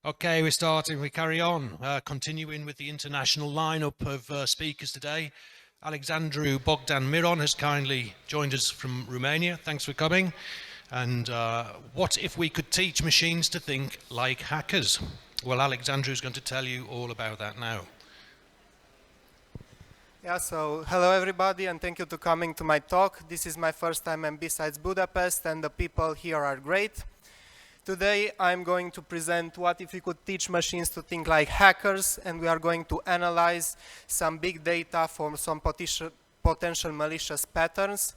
Okay, we're starting. We carry on, continuing with the international lineup of speakers today. Alexandru-Bogdan Miron has kindly joined us from Romania. Thanks for coming. And what if we could teach machines to think like hackers? Well, Alexandru is going to tell you all about that now. Yeah, so hello everybody and thank you for coming to my talk. This is my first time in besides Budapest and the people here are great. Today I'm going to present what if we could teach machines to think like hackers, and we are going to analyze some big data for some potential malicious patterns.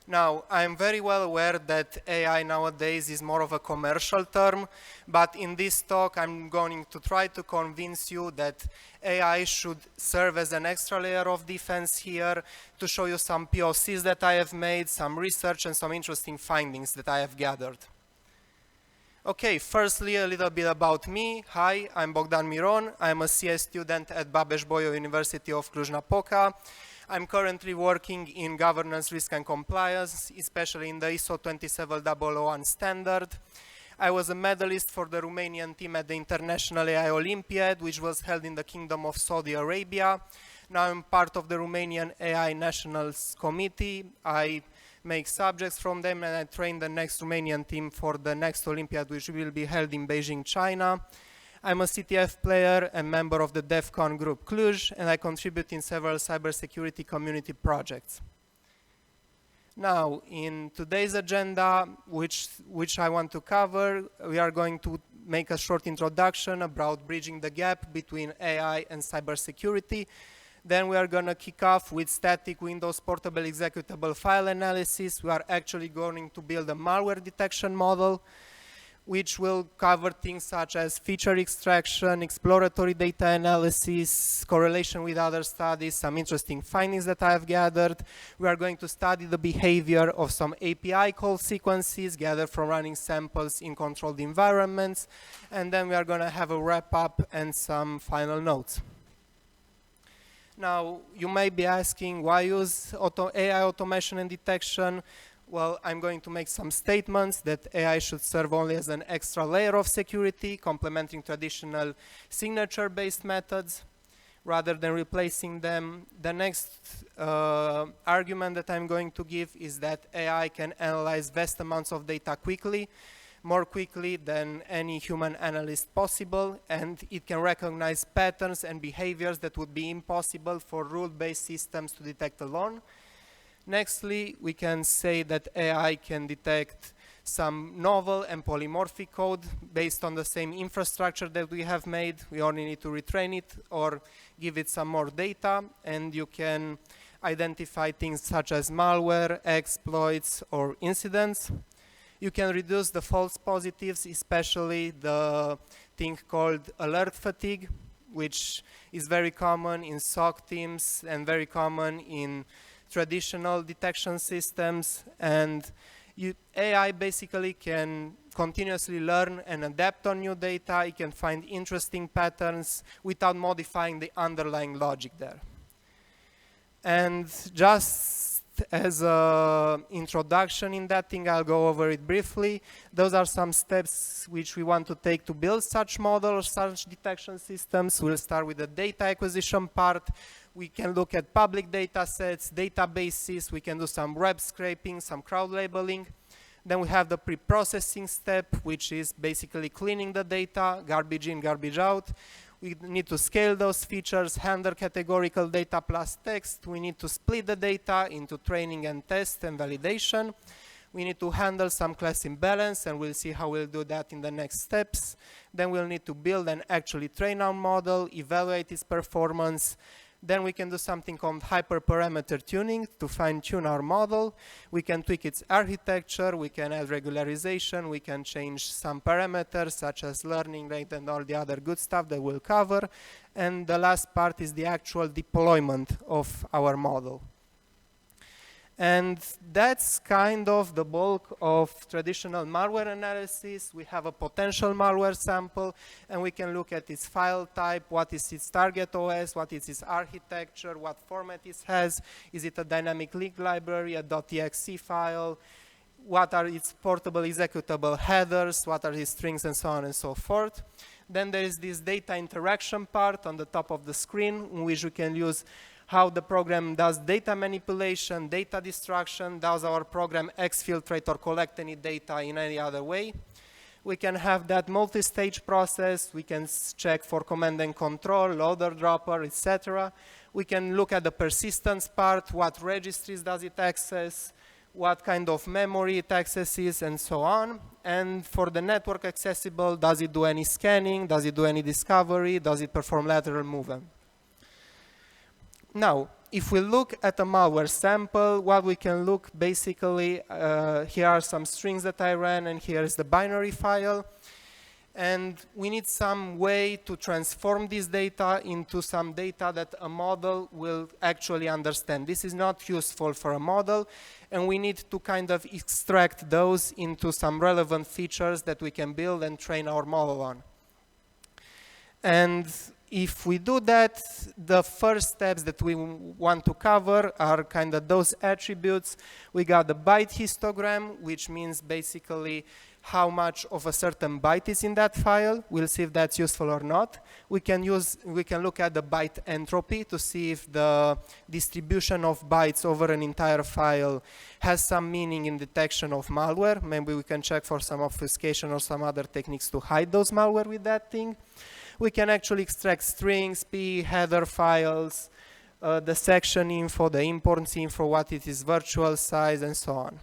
Now, I'm very well aware that AI nowadays is more of a commercial term, but in this talk I'm going to try to convince you that AI should serve as an extra layer of defense here, to show you some POCs that I have made, some research and some interesting findings that I have gathered. Okay, firstly, a little bit about me. Hi, I'm Bogdan Miron. I'm a CS student at Babes-Bolyai University of Cluj-Napoca. I'm currently working in governance, risk and compliance, especially in the ISO 27001 standard. I was a medalist for the Romanian team at the International AI Olympiad, which was held in the Kingdom of Saudi Arabia. Now I'm part of the Romanian AI Nationals Committee. I make subjects from them and I train the next Romanian team for the next Olympiad, which will be held in Beijing, China. I'm a CTF player and member of the DEF CON group Cluj, and I contribute in several cybersecurity community projects. Now, in today's agenda, which I want to cover, we are going to make a short introduction about bridging the gap between AI and cybersecurity. Then we are going to kick off with static Windows portable executable file analysis. We are actually going to build a malware detection model, which will cover things such as feature extraction, exploratory data analysis, correlation with other studies, some interesting findings that I have gathered. We are going to study the behavior of some API call sequences gathered from running samples in controlled environments. And then we are going to have a wrap up and some final notes. Now, you may be asking, why use AI automation and detection? Well, I'm going to make some statements that AI should serve only as an extra layer of security, complementing traditional signature-based methods, rather than replacing them. The next argument that I'm going to give is that AI can analyze vast amounts of data quickly, more quickly than any human analyst possible, and it can recognize patterns and behaviors that would be impossible for rule-based systems to detect alone. Nextly, we can say that AI can detect some novel and polymorphic code based on the same infrastructure that we have made. We only need to retrain it or give it some more data, and you can identify things such as malware, exploits, or incidents. You can reduce the false positives, especially the thing called alert fatigue, which is very common in SOC teams and very common in traditional detection systems. And AI basically can continuously learn and adapt on new data. It can find interesting patterns without modifying the underlying logic there. And just as an introduction in that thing, I'll go over it briefly. Those are some steps which we want to take to build such models, such detection systems. We'll start with the data acquisition part. We can look at public data sets, databases. We can do some web scraping, some crowd labeling. Then we have the pre-processing step, which is basically cleaning the data, garbage in, garbage out. We need to scale those features, handle categorical data plus text. We need to split the data into training and test and validation. We need to handle some class imbalance, and we'll see how we'll do that in the next steps. Then we'll need to build and actually train our model, evaluate its performance. Then we can do something called hyperparameter tuning to fine-tune our model. We can tweak its architecture, we can add regularization, we can change some parameters such as learning rate and all the other good stuff that we'll cover. And the last part is the actual deployment of our model. And that's kind of the bulk of traditional malware analysis. We have a potential malware sample, and we can look at its file type, what is its target OS, what is its architecture, what format it has. Is it a dynamic link library, a .exe file? what are its portable executable headers, what are its strings, and so on and so forth. Then there is this data interaction part on the top of the screen, in which we can use how the program does data manipulation, data destruction, does our program exfiltrate or collect any data in any other way. We can have that multi-stage process. We can check for command and control, loader dropper, etc. We can look at the persistence part, what registries does it access, what kind of memory it accesses, and so on. And for the network accessible, does it do any scanning? Does it do any discovery? Does it perform lateral movement? Now, if we look at a malware sample, what we can look basically, here are some strings that I ran, and here is the binary file. And we need some way to transform this data into some data that a model will actually understand. This is not useful for a model, and we need to kind of extract those into some relevant features that we can build and train our model on. And if we do that, the first steps that we want to cover are kind of those attributes. We got the byte histogram, which means basically how much of a certain byte is in that file. We'll see if that's useful or not. We can look at the byte entropy to see if the distribution of bytes over an entire file has some meaning in detection of malware. Maybe we can check for some obfuscation or some other techniques to hide those malware with that thing. We can actually extract strings, p, header files, the section info, the imports info, what it is, virtual size, and so on.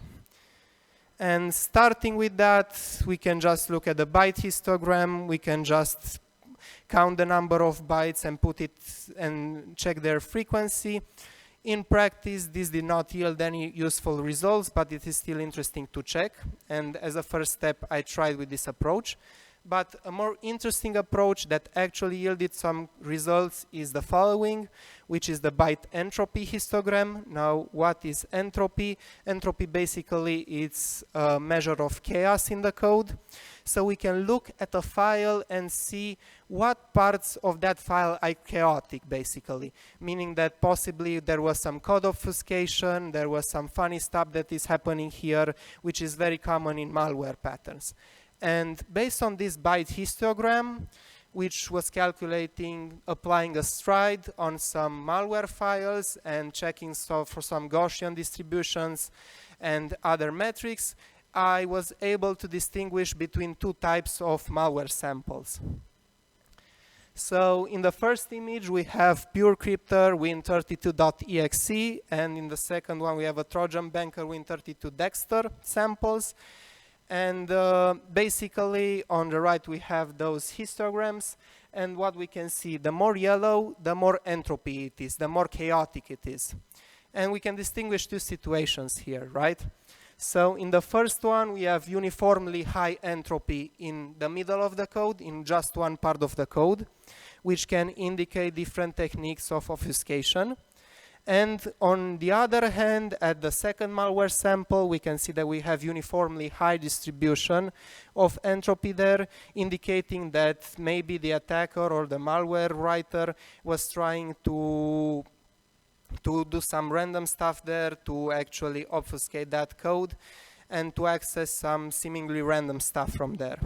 And starting with that, we can just look at the byte histogram. We can just count the number of bytes and put it and check their frequency. In practice, this did not yield any useful results, but it is still interesting to check. And as a first step, I tried with this approach. But a more interesting approach that actually yielded some results is the following, which is the byte entropy histogram. Now, what is entropy? Entropy basically is a measure of chaos in the code. So we can look at a file and see what parts of that file are chaotic, basically. Meaning that possibly there was some code obfuscation, there was some funny stuff that is happening here, which is very common in malware patterns. And based on this byte histogram, which was calculating, applying a stride on some malware files and checking for some Gaussian distributions and other metrics, I was able to distinguish between two types of malware samples. So in the first image, we have pure crypter win32.exe, and in the second one, we have a Trojan banker win32 Dexter samples. And basically, on the right, we have those histograms. And what we can see, the more yellow, the more entropy it is, the more chaotic it is. And we can distinguish two situations here, right? So in the first one, we have uniformly high entropy in the middle of the code, in just one part of the code, which can indicate different techniques of obfuscation. And on the other hand, at the second malware sample, we can see that we have uniformly high distribution of entropy there, indicating that maybe the attacker or the malware writer was trying to do some random stuff there to actually obfuscate that code and to access some seemingly random stuff from there.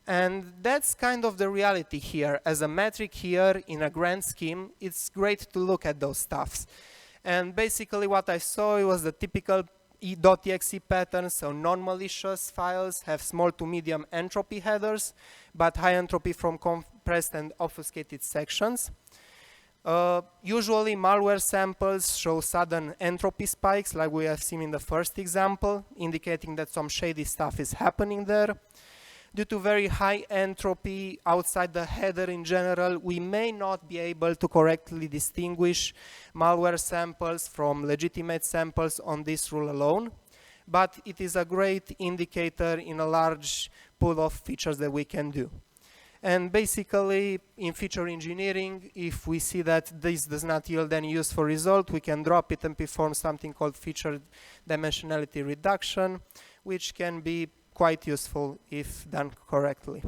And that's kind of the reality here. As a metric here, in a grand scheme, it's great to look at those stuffs. And basically what I saw was the typical .exe pattern, so non-malicious files have small to medium entropy headers, but high entropy from compressed and obfuscated sections. Usually malware samples show sudden entropy spikes, like we have seen in the first example, indicating that some shady stuff is happening there. Due to very high entropy outside the header in general, we may not be able to correctly distinguish malware samples from legitimate samples on this rule alone, but it is a great indicator in a large pool of features that we can do. And basically, in feature engineering, if we see that this does not yield any useful result, we can drop it and perform something called feature dimensionality reduction, which can be quite useful if done correctly.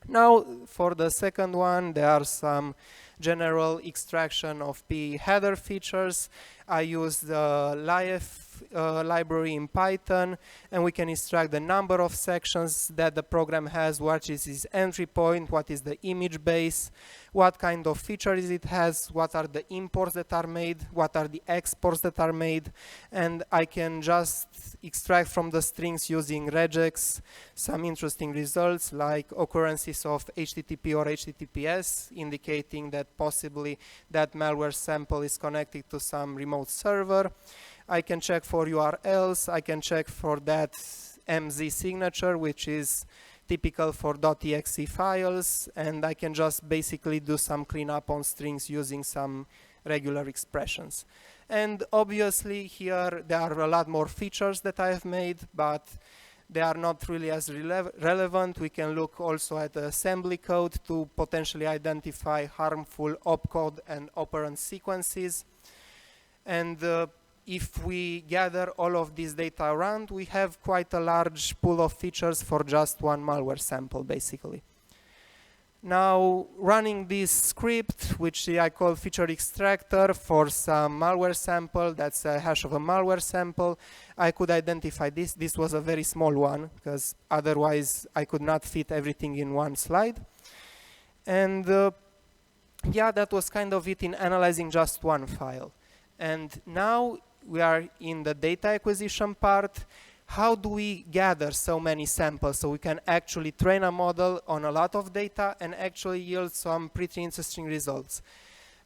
Now, for the second one, there are some general extraction of P header features. I use the live library in Python, and we can extract the number of sections that the program has, what is its entry point, what is the image base, what kind of features it has, what are the imports that are made, what are the exports that are made, and I can just extract from the strings using regex some interesting results like occurrences of HTTP or HTTPS, indicating that possibly that malware sample is connected to some remote server. I can check for URLs, I can check for that MZ signature, which is typical for .exe files, and I can just basically do some cleanup on strings using some regular expressions. And obviously here there are a lot more features that I have made, but they are not really as relevant. We can look also at the assembly code to potentially identify harmful opcode and operand sequences. And if we gather all of this data around, we have quite a large pool of features for just one malware sample, basically. Now, running this script, which I call feature extractor for some malware sample, that's a hash of a malware sample, I could identify this. This was a very small one, because otherwise I could not fit everything in one slide. And yeah, that was kind of it in analyzing just one file. And now we are in the data acquisition part. How do we gather so many samples so we can actually train a model on a lot of data and actually yield some pretty interesting results?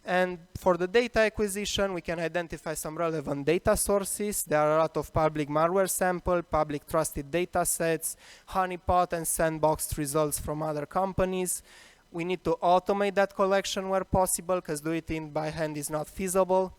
And for the data acquisition, we can identify some relevant data sources. There are a lot of public malware sample, public trusted data sets, honeypot and sandboxed results from other companies. We need to automate that collection where possible, because doing it by hand is not feasible.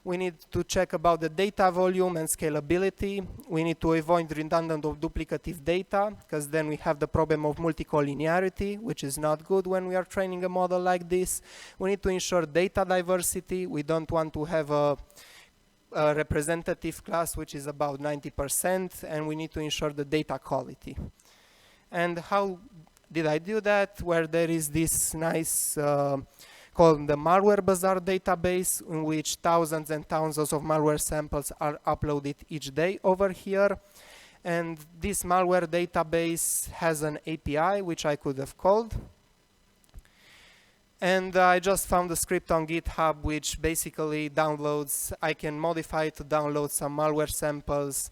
We need to check about the data volume and scalability. We need to avoid redundant or duplicative data, because then we have the problem of multicollinearity, which is not good when we are training a model like this. We need to ensure data diversity. We don't want to have a representative class, which is about 90%, and we need to ensure the data quality. And how did I do that? Where there is this nice called the Malware Bazaar database, in which thousands and thousands of malware samples are uploaded each day over here. And this malware database has an API, which I could have called. And I just found a script on GitHub, which basically downloads, I can modify it to download some malware samples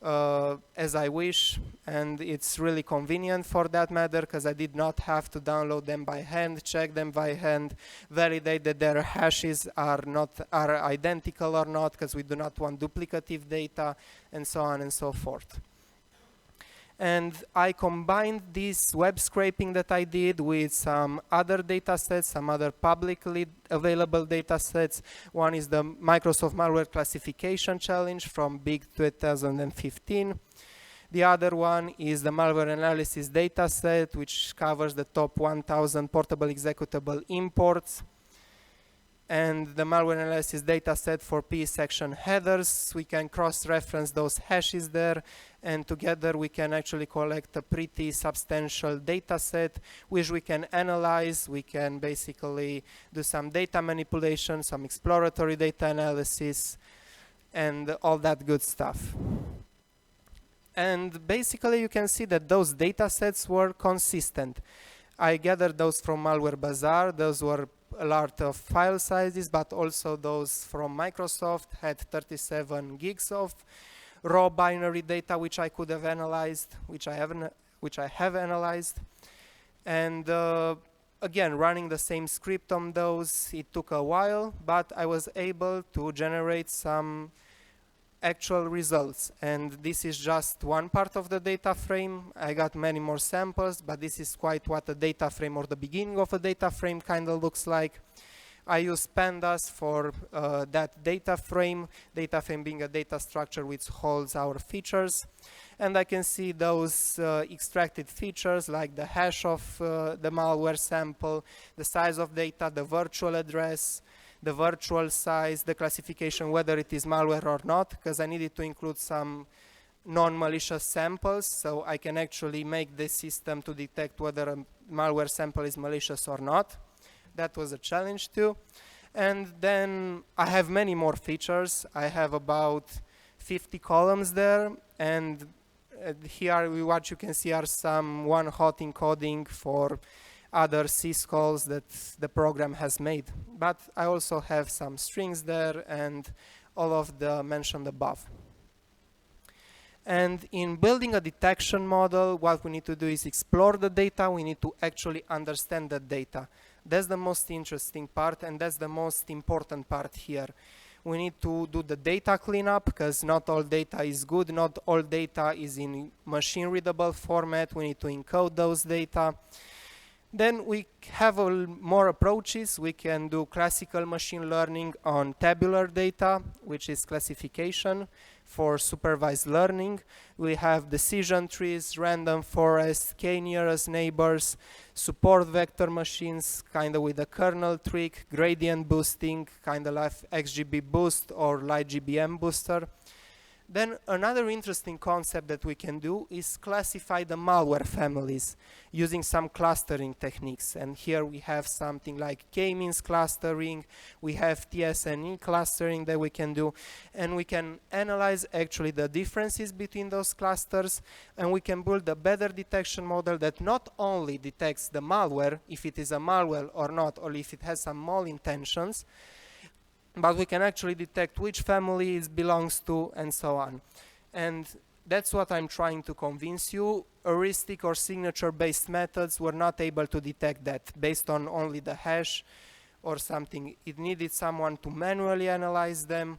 as I wish, and it's really convenient for that matter, because I did not have to download them by hand, check them by hand, validate that their hashes are identical or not, because we do not want duplicative data, and so on and so forth. And I combined this web scraping that I did with some other data sets, some other publicly available data sets. One is the Microsoft Malware Classification Challenge from Big 2015. The other one is the Malware Analysis data set, which covers the top 1,000 portable executable imports. And the malware analysis data set for P section headers. We can cross-reference those hashes there, and together we can actually collect a pretty substantial data set, which we can analyze. We can basically do some data manipulation, some exploratory data analysis, and all that good stuff. And basically you can see that those data sets were consistent. I gathered those from Malware Bazaar. Those were a lot of file sizes, but also those from Microsoft had 37 gigs of raw binary data, which I could have analyzed, which I have analyzed. And again, running the same script on those, it took a while, but I was able to generate some actual results. And this is just one part of the data frame. I got many more samples, but this is quite what a data frame or the beginning of a data frame kind of looks like. I use pandas for that data frame being a data structure which holds our features. And I can see those extracted features like the hash of the malware sample, the size of data, the virtual address, the virtual size, the classification, whether it is malware or not, because I needed to include some non-malicious samples, so I can actually make the system to detect whether a malware sample is malicious or not. That was a challenge too. And then I have many more features. I have about 50 columns there, and here what you can see are some one-hot encoding for other syscalls that the program has made. But I also have some strings there and all of the mentioned above. And in building a detection model, what we need to do is explore the data. We need to actually understand the data. That's the most interesting part, and that's the most important part here. We need to do the data cleanup, because not all data is good. Not all data is in machine-readable format. We need to encode those data. Then we have more approaches. We can do classical machine learning on tabular data, which is classification. For supervised learning, we have decision trees, random forest, k-nearest neighbors, support vector machines, kind of with a kernel trick, gradient boosting, kind of like XGB-boost or LightGBM booster. Then another interesting concept that we can do is classify the malware families using some clustering techniques. And here we have something like k-means clustering, we have TSNE clustering that we can do, and we can analyze actually the differences between those clusters, and we can build a better detection model that not only detects the malware, if it is a malware or not, or if it has some malintentions, but we can actually detect which family it belongs to and so on. And that's what I'm trying to convince you. Heuristic or signature-based methods were not able to detect that based on only the hash or something. It needed someone to manually analyze them,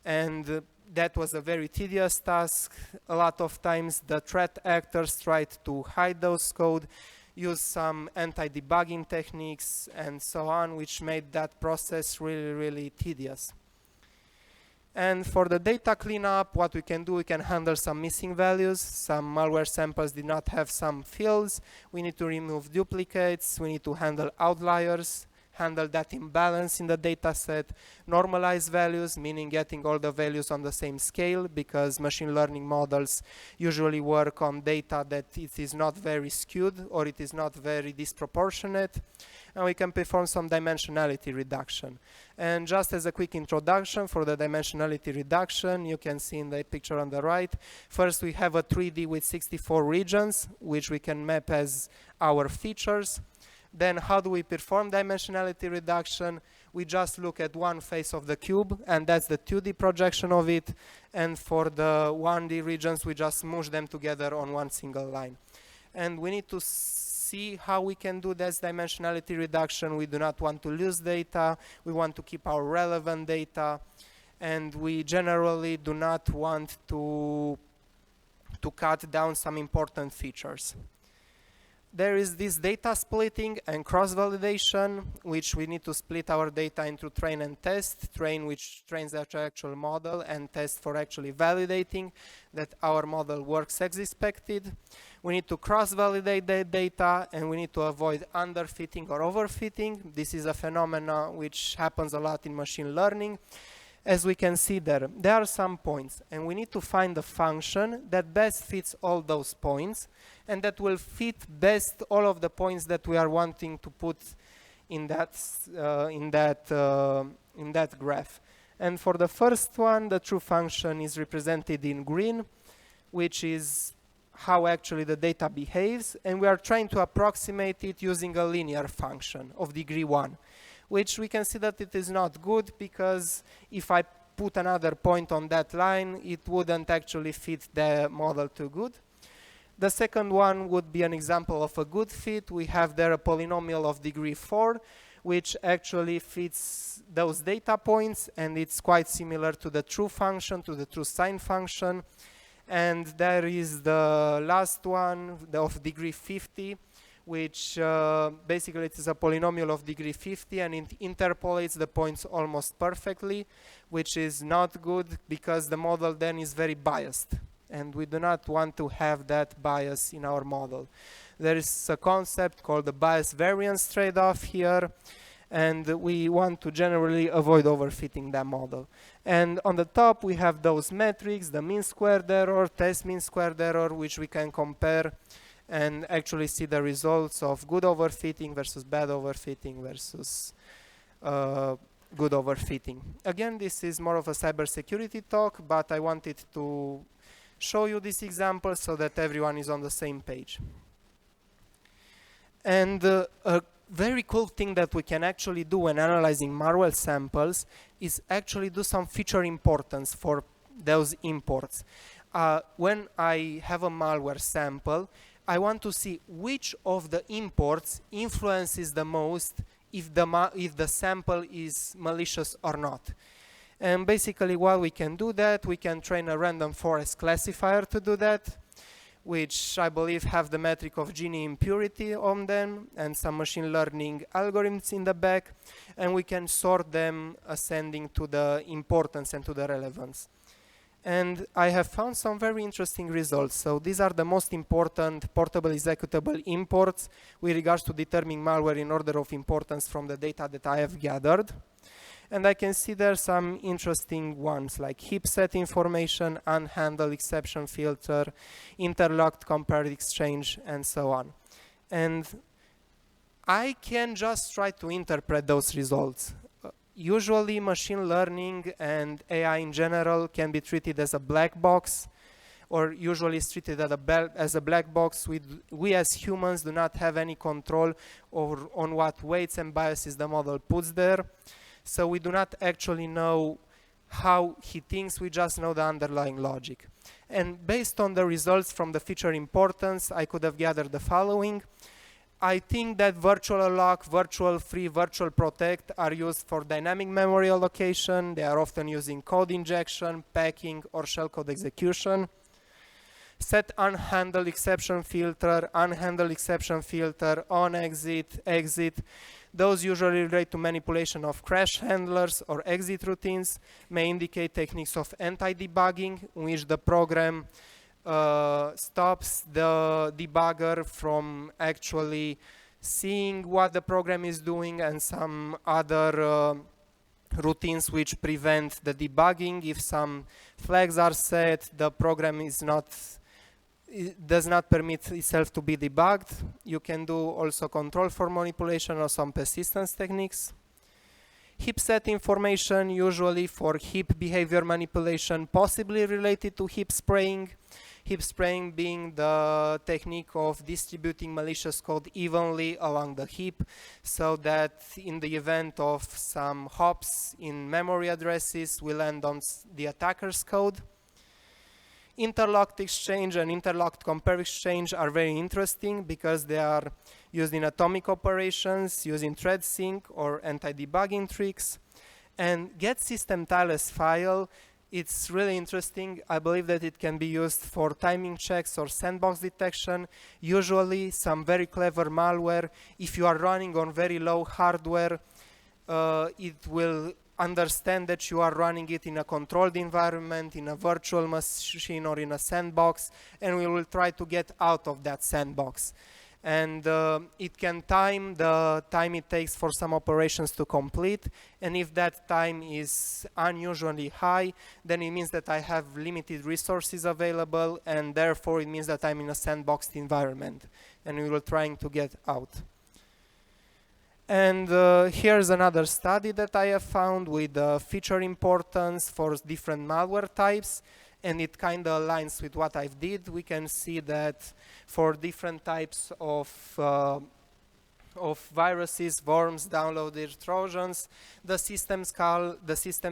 and that was a very tedious task. A lot of times the threat actors tried to hide those code, use some anti-debugging techniques and so on, which made that process really, really tedious. And for the data cleanup, what we can do, we can handle some missing values. Some malware samples did not have some fields. We need to remove duplicates. We need to handle outliers, handle that imbalance in the data set, normalize values, meaning getting all the values on the same scale, because machine learning models usually work on data that it is not very skewed or it is not very disproportionate. And we can perform some dimensionality reduction. And just as a quick introduction for the dimensionality reduction, you can see in the picture on the right, first we have a 3D with 64 regions, which we can map as our features. Then how do we perform dimensionality reduction? We just look at one face of the cube, and that's the 2D projection of it. And for the 1D regions, we just smush them together on one single line. And we need to see how we can do this dimensionality reduction. We do not want to lose data. We want to keep our relevant data. And we generally do not want to cut down some important features. There is this data splitting and cross-validation, which we need to split our data into train and test. Train, which trains the actual model, and test for actually validating that our model works as expected. We need to cross-validate the data, and we need to avoid underfitting or overfitting. This is a phenomenon which happens a lot in machine learning. As we can see there are some points, and we need to find a function that best fits all those points, and that will fit best all of the points that we are wanting to put in that graph. And for the first one, the true function is represented in green, which is how actually the data behaves, and we are trying to approximate it using a linear function of degree 1. Which we can see that it is not good, because if I put another point on that line, it wouldn't actually fit the model too good. The second one would be an example of a good fit. We have there a polynomial of degree 4, which actually fits those data points, and it's quite similar to the true function, to the true sign function. And there is the last one of degree 50, which basically it is a polynomial of degree 50, and it interpolates the points almost perfectly, which is not good because the model then is very biased, and we do not want to have that bias in our model. There is a concept called the bias variance trade-off here, and we want to generally avoid overfitting that model. And on the top we have those metrics, the mean squared error, test mean squared error, which we can compare and actually see the results of good overfitting versus bad overfitting versus good overfitting. Again, this is more of a cybersecurity talk, but I wanted to show you this example so that everyone is on the same page. And a very cool thing that we can actually do when analyzing malware samples is actually do some feature importance for those imports. When I have a malware sample, I want to see which of the imports influences the most if the sample is malicious or not. And basically, while we can do that, we can train a random forest classifier to do that, which I believe have the metric of Gini impurity on them and some machine learning algorithms in the back, and we can sort them ascending to the importance and to the relevance. And I have found some very interesting results. So these are the most important portable executable imports with regards to determining malware in order of importance from the data that I have gathered. And I can see there some interesting ones like heap set information, unhandled exception filter, interlocked compared exchange, and so on. And I can just try to interpret those results. Usually machine learning and AI in general can be treated as a black box, or usually is treated as a black box. We as humans do not have any control on what weights and biases the model puts there. So we do not actually know how he thinks, we just know the underlying logic. And based on the results from the feature importance, I could have gathered the following. I think that virtual alloc, virtual free, virtual protect are used for dynamic memory allocation. They are often using code injection, packing, or shellcode execution. Set unhandled exception filter, on exit, exit. Those usually relate to manipulation of crash handlers or exit routines, may indicate techniques of anti-debugging, in which the program stops the debugger from actually seeing what the program is doing, and some other routines which prevent the debugging. If some flags are set, the program does not permit itself to be debugged. You can do also control for manipulation or some persistence techniques. Heap set information, usually for heap behavior manipulation, possibly related to heap spraying. Heap spraying being the technique of distributing malicious code evenly along the heap, so that in the event of some hops in memory addresses, we land on the attacker's code. Interlocked exchange and interlocked compare exchange are very interesting because they are used in atomic operations, using thread sync or anti-debugging tricks. And get system TLS file, it's really interesting. I believe that it can be used for timing checks or sandbox detection. Usually some very clever malware, if you are running on very low hardware, it will understand that you are running it in a controlled environment, in a virtual machine or in a sandbox, and we will try to get out of that sandbox. And it can time the time it takes for some operations to complete, and if that time is unusually high, then it means that I have limited resources available, and therefore it means that I'm in a sandboxed environment, and we will trying to get out. And here's another study that I have found with feature importance for different malware types, and it kind of aligns with what I've did. We can see that for different types of viruses, worms, downloaded Trojans, the system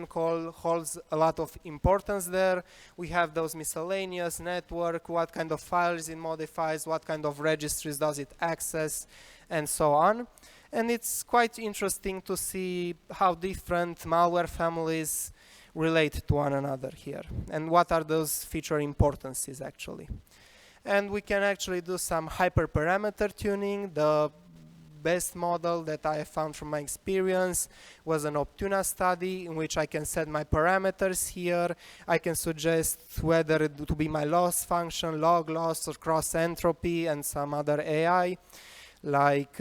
call holds a lot of importance there. We have those miscellaneous network, what kind of files it modifies, what kind of registries does it access, and so on. And it's quite interesting to see how different malware families relate to one another here, and what are those feature importances actually. And we can actually do some hyperparameter tuning. The best model that I found from my experience was an Optuna study in which I can set my parameters here. I can suggest whether to be my loss function, log loss, or cross entropy, and some other AI. Like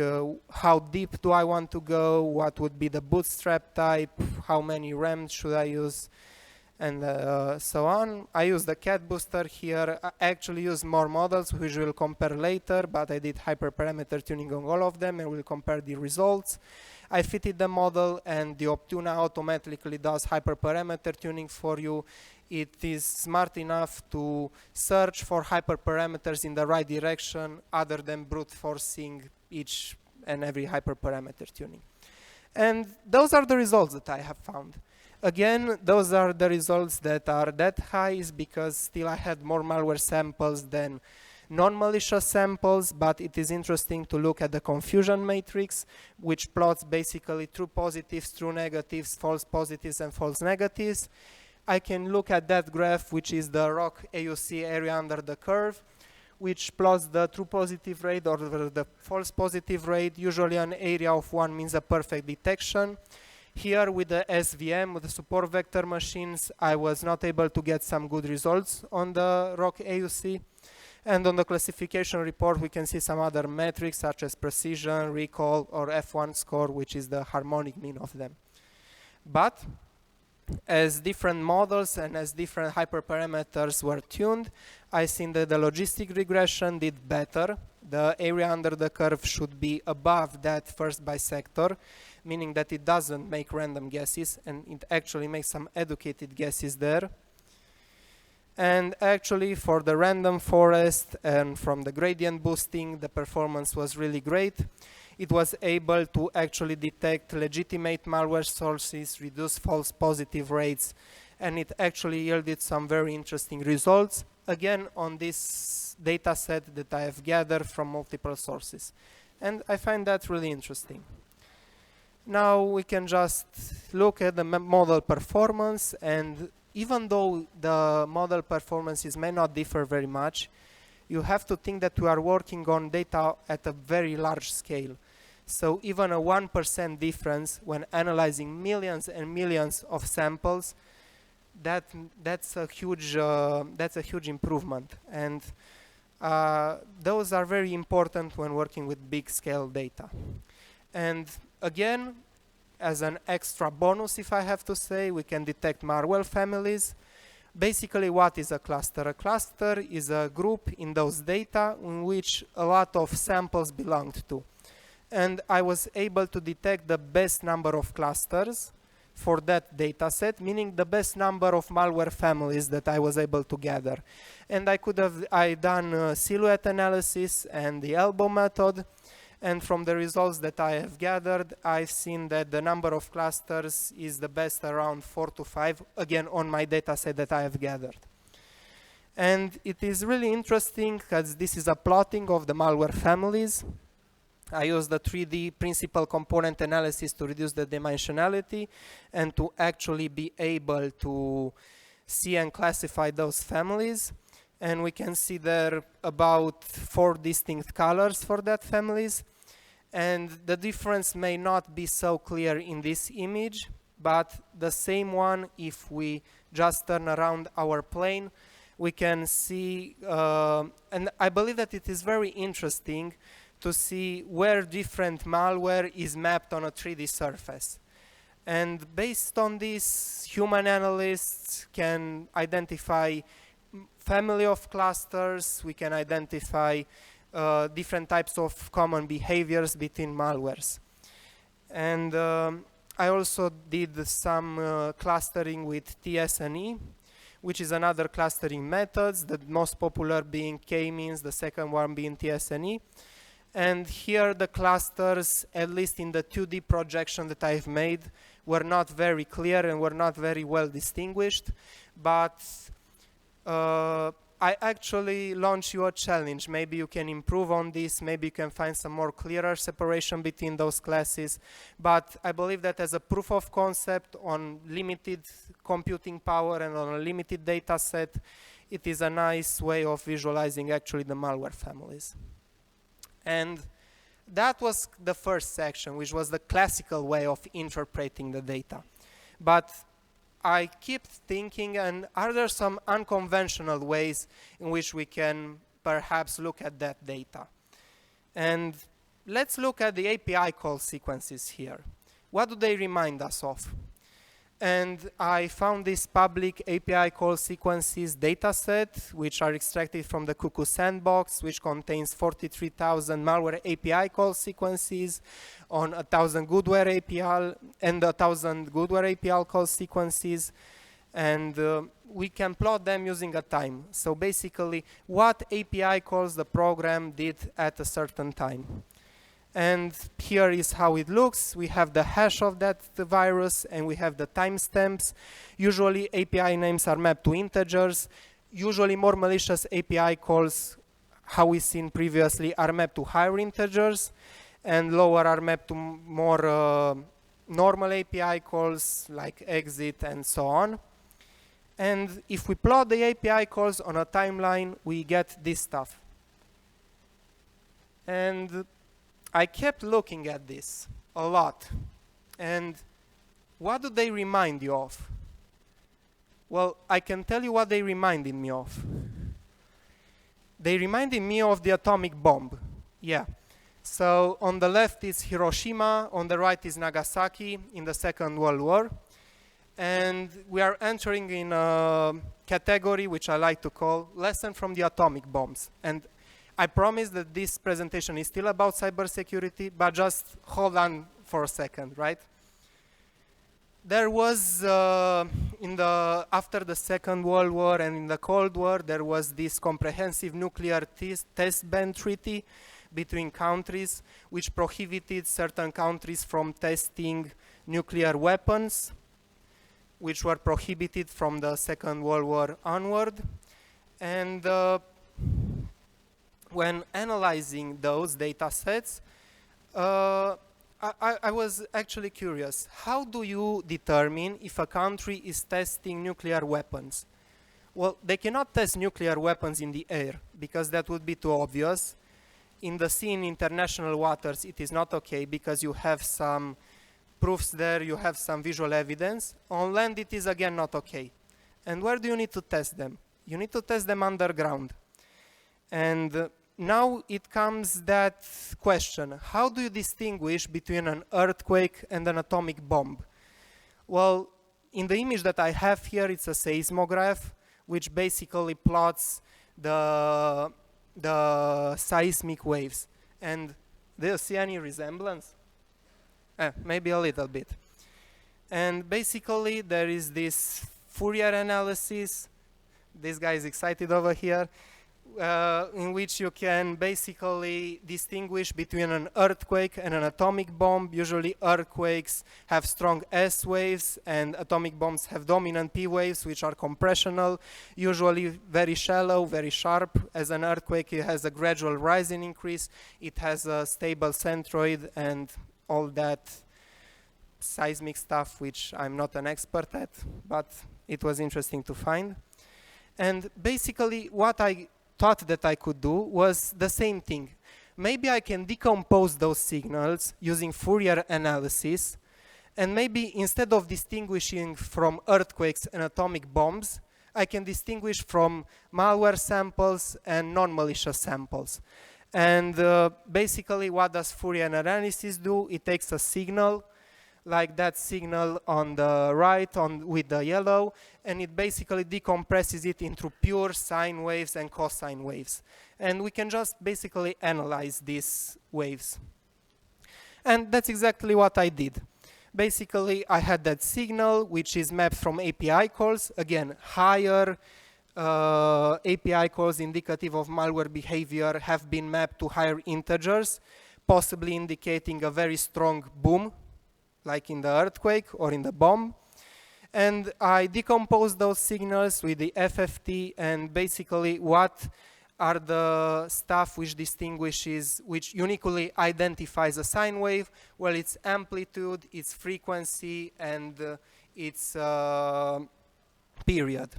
how deep do I want to go, what would be the bootstrap type, how many RAMs should I use, and so on. I use the cat booster here. I actually use more models, which we'll compare later, but I did hyperparameter tuning on all of them, and we'll compare the results. I fitted the model, and the Optuna automatically does hyperparameter tuning for you. It is smart enough to search for hyperparameters in the right direction, other than brute forcing each and every hyperparameter tuning. And those are the results that I have found. Again, those are the results that are that high is because still I had more malware samples than non-malicious samples, but it is interesting to look at the confusion matrix, which plots basically true positives, true negatives, false positives, and false negatives. I can look at that graph, which is the ROC AUC area under the curve, which plots the true positive rate or the false positive rate. Usually an area of 1 means a perfect detection. Here with the SVM, with the support vector machines, I was not able to get some good results on the ROC AUC. And on the classification report, we can see some other metrics such as precision, recall, or F1 score, which is the harmonic mean of them. But as different models and as different hyperparameters were tuned, I seen that the logistic regression did better. The area under the curve should be above that first by sector, meaning that it doesn't make random guesses, and it actually makes some educated guesses there. And actually for the random forest and from the gradient boosting, the performance was really great. It was able to actually detect legitimate malware sources, reduce false positive rates, and it actually yielded some very interesting results, again on this data set that I have gathered from multiple sources. And I find that really interesting. Now we can just look at the model performance, and even though the model performances may not differ very much, you have to think that we are working on data at a very large scale. So even a 1% difference when analyzing millions and millions of samples, that's a huge improvement. And those are very important when working with big scale data. And again, as an extra bonus, if I have to say, we can detect malware families. Basically, what is a cluster? A cluster is a group in those data in which a lot of samples belonged to. And I was able to detect the best number of clusters for that data set, meaning the best number of malware families that I was able to gather. And I done silhouette analysis and the elbow method. And from the results that I have gathered, I've seen that the number of clusters is the best around 4 to 5, again, on my data set that I have gathered. And it is really interesting because this is a plotting of the malware families. I use the 3D principal component analysis to reduce the dimensionality and to actually be able to see and classify those families. And we can see there about 4 distinct colors for that families. And the difference may not be so clear in this image, but the same one, if we just turn around our plane, we can see, and I believe that it is very interesting to see where different malware is mapped on a 3D surface. And based on this, human analysts can identify family of clusters, we can identify different types of common behaviors between malwares. And I also did some clustering with TS&E, which is another clustering methods, the most popular being k-means, the second one being TS&E. And here the clusters, at least in the 2D projection that I've made, were not very clear and were not very well distinguished. But I actually launch you a challenge. Maybe you can improve on this. Maybe you can find some more clearer separation between those classes. But I believe that as a proof of concept on limited computing power and on a limited data set, it is a nice way of visualizing actually the malware families. And that was the first section, which was the classical way of interpreting the data. But I keep thinking, and are there some unconventional ways in which we can perhaps look at that data? And let's look at the API call sequences here. What do they remind us of? And I found this public API call sequences dataset, which are extracted from the Cuckoo sandbox, which contains 43,000 malware API call sequences on 1,000 goodware API and 1,000 goodware API call sequences. And we can plot them using a time. So basically, what API calls the program did at a certain time. And here is how it looks. We have the hash of that virus, and we have the timestamps. Usually, API names are mapped to integers. Usually, more malicious API calls, how we've seen previously, are mapped to higher integers, and lower are mapped to more normal API calls, like exit and so on. And if we plot the API calls on a timeline, we get this stuff. And I kept looking at this a lot. And what do they remind you of? Well, I can tell you what they reminded me of. They reminded me of the atomic bomb. Yeah. So on the left is Hiroshima, on the right is Nagasaki in the Second World War. And we are entering in a category which I like to call lesson from the atomic bombs. And I promise that this presentation is still about cybersecurity, but just hold on for a second, right? There was, after the Second World War and in the Cold War, there was this comprehensive nuclear test ban treaty between countries, which prohibited certain countries from testing nuclear weapons, which were prohibited from the Second World War onward. And when analyzing those data sets, I was actually curious. How do you determine if a country is testing nuclear weapons? Well, they cannot test nuclear weapons in the air, because that would be too obvious. In the sea, in international waters, it is not okay, because you have some proofs there, you have some visual evidence. On land, it is again not okay. And where do you need to test them? You need to test them underground. And now it comes that question, how do you distinguish between an earthquake and an atomic bomb? Well, in the image that I have here, it's a seismograph, which basically plots the seismic waves. And do you see any resemblance? Maybe a little bit. And basically, there is this Fourier analysis. This guy is excited over here. In which you can basically distinguish between an earthquake and an atomic bomb. Usually earthquakes have strong S waves and atomic bombs have dominant P waves, which are compressional, usually very shallow, very sharp. As an earthquake, it has a gradual rise and increase. It has a stable centroid and all that seismic stuff, which I'm not an expert at, but it was interesting to find. And basically what I thought that I could do was the same thing. Maybe I can decompose those signals using Fourier analysis, and maybe instead of distinguishing from earthquakes and atomic bombs, I can distinguish from malware samples and non-malicious samples. And basically what does Fourier analysis do? It takes a signal, like that signal on the right with the yellow, and it basically decompresses it into pure sine waves and cosine waves. And we can just basically analyze these waves. And that's exactly what I did. Basically, I had that signal, which is mapped from API calls. Again, higher API calls indicative of malware behavior have been mapped to higher integers, possibly indicating a very strong boom, like in the earthquake or in the bomb. And I decompose those signals with the FFT, and basically what are the stuff which distinguishes, which uniquely identifies a sine wave? Well, its amplitude, its frequency, and its period.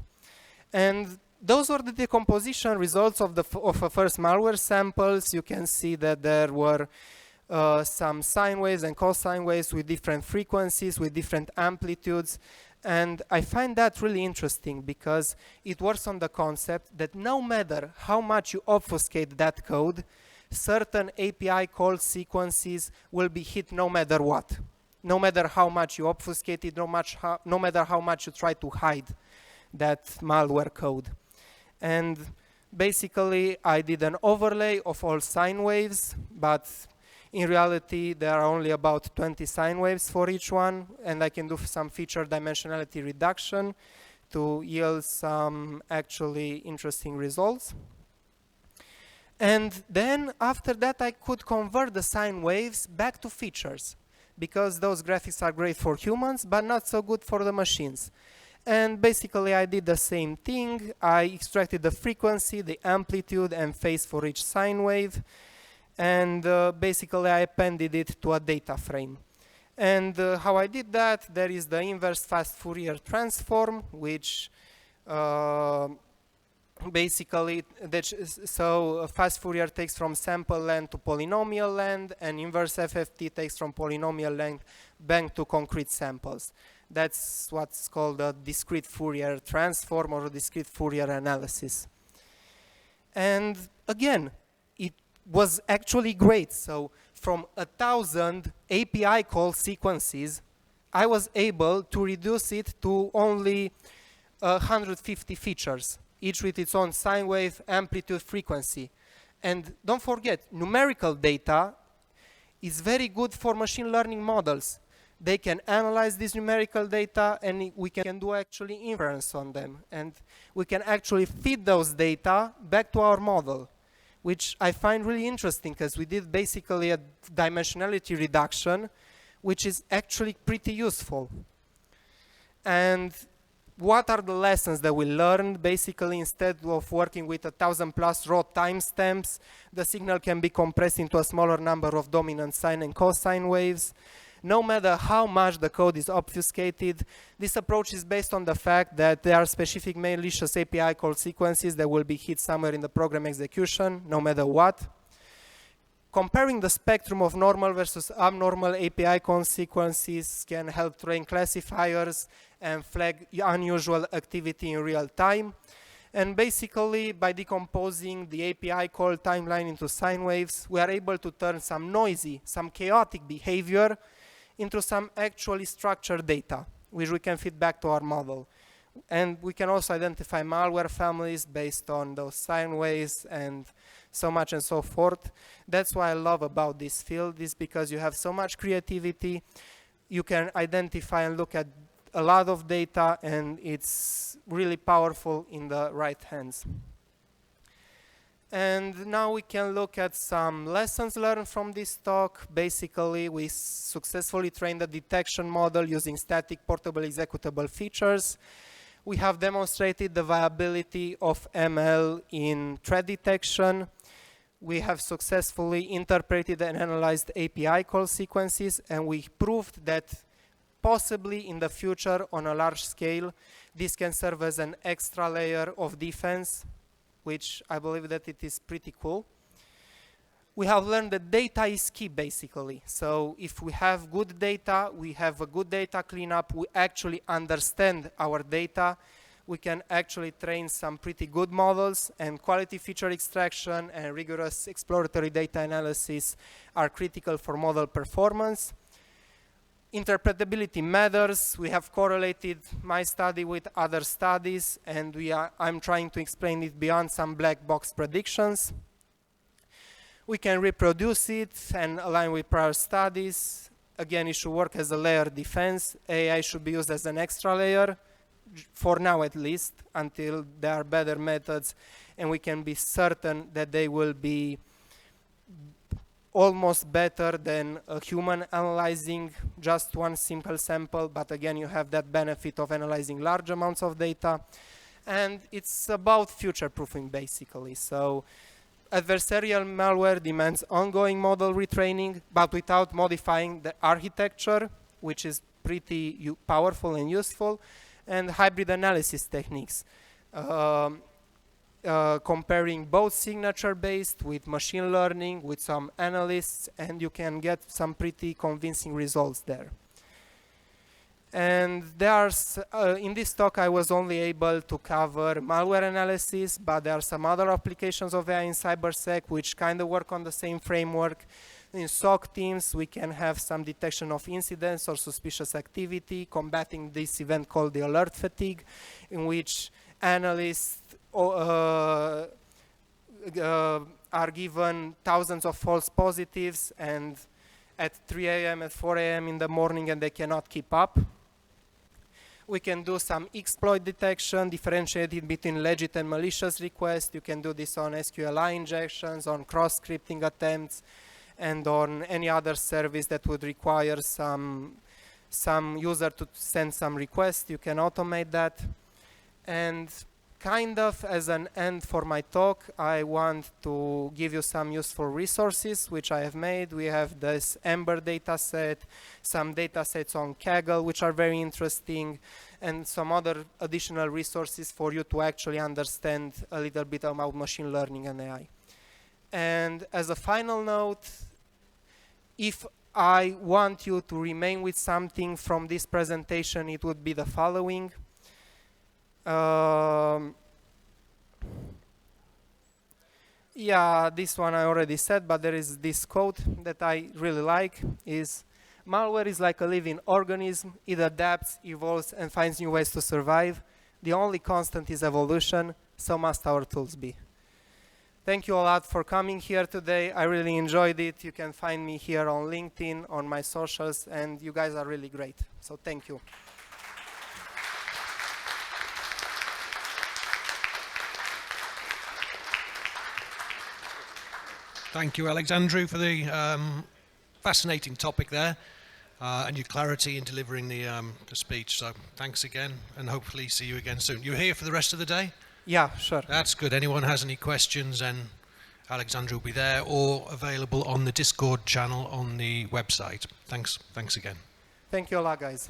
And those were the decomposition results of the first malware samples. You can see that there were some sine waves and cosine waves with different frequencies, with different amplitudes. And I find that really interesting because it works on the concept that no matter how much you obfuscate that code, certain API call sequences will be hit no matter what. no matter how much you obfuscate it, no matter how much you try to hide that malware code. And basically, I did an overlay of all sine waves, but in reality, there are only about 20 sine waves for each one, and I can do some feature dimensionality reduction to yield some actually interesting results. And then after that, I could convert the sine waves back to features, because those graphics are great for humans, but not so good for the machines. And basically, I did the same thing. I extracted the frequency, the amplitude, and phase for each sine wave. And basically, I appended it to a data frame. And how I did that, there is the inverse fast Fourier transform, which basically, fast Fourier takes from sample length to polynomial length, and inverse FFT takes from polynomial length back to concrete samples. That's what's called a discrete Fourier transform or a discrete Fourier analysis. And again, it was actually great. So from 1,000 API call sequences, I was able to reduce it to only 150 features, each with its own sine wave, amplitude, frequency. And don't forget, numerical data is very good for machine learning models. They can analyze this numerical data, and we can do actually inference on them. And we can actually feed those data back to our model, which I find really interesting, because we did basically a dimensionality reduction, which is actually pretty useful. And what are the lessons that we learned? Basically, instead of working with 1,000+ raw timestamps, the signal can be compressed into a smaller number of dominant sine and cosine waves. No matter how much the code is obfuscated, this approach is based on the fact that there are specific malicious API call sequences that will be hit somewhere in the program execution, no matter what. Comparing the spectrum of normal versus abnormal API call sequences can help train classifiers and flag unusual activity in real time. And basically, by decomposing the API call timeline into sine waves, we are able to turn some noisy, some chaotic behavior into some actually structured data, which we can feed back to our model. And we can also identify malware families based on those sine waves and so much and so forth. That's what I love about this field, is because you have so much creativity. You can identify and look at a lot of data, and it's really powerful in the right hands. And now we can look at some lessons learned from this talk. Basically, we successfully trained the detection model using static portable executable features. We have demonstrated the viability of ML in threat detection. We have successfully interpreted and analyzed API call sequences, and we proved that possibly in the future, on a large scale, this can serve as an extra layer of defense, which I believe that it is pretty cool. We have learned that data is key, basically. So if we have good data, we have a good data cleanup, we actually understand our data, we can actually train some pretty good models, and quality feature extraction and rigorous exploratory data analysis are critical for model performance. Interpretability matters. We have correlated my study with other studies, and I'm trying to explain it beyond some black box predictions. We can reproduce it and align with prior studies. Again, it should work as a layer defense. AI should be used as an extra layer, for now at least, until there are better methods, and we can be certain that they will be almost better than a human analyzing just one simple sample, but again, you have that benefit of analyzing large amounts of data. And it's about future-proofing, basically. So adversarial malware demands ongoing model retraining, but without modifying the architecture, which is pretty powerful and useful, and hybrid analysis techniques. Comparing both signature-based with machine learning, with some analysts, and you can get some pretty convincing results there. And in this talk, I was only able to cover malware analysis, but there are some other applications of AI in cybersec which kind of work on the same framework. In SOC teams, we can have some detection of incidents or suspicious activity, combating this event called the alert fatigue, in which analysts are given thousands of false positives and at 3 a.m., at 4 a.m. in the morning, and they cannot keep up. We can do some exploit detection, differentiating between legit and malicious requests. You can do this on SQLi injections, on cross-scripting attempts, and on any other service that would require some user to send some request. You can automate that. And kind of as an end for my talk, I want to give you some useful resources which I have made. We have this Ember dataset, some datasets on Kaggle which are very interesting, and some other additional resources for you to actually understand a little bit about machine learning and AI. And as a final note, if I want you to remain with something from this presentation, it would be the following. Yeah, this one I already said, but there is this quote that I really like, is malware is like a living organism. It adapts, evolves, and finds new ways to survive. The only constant is evolution, so must our tools be. Thank you a lot for coming here today. I really enjoyed it. You can find me here on LinkedIn, on my socials, and you guys are really great. So thank you. Thank you, Alexandru, for the fascinating topic there and your clarity in delivering the speech. So thanks again, and hopefully see you again soon. You're here for the rest of the day? Yeah, sure. That's good. Anyone has any questions, then Alexandru will be there or available on the Discord channel on the website. Thanks again. Thank you a lot, guys.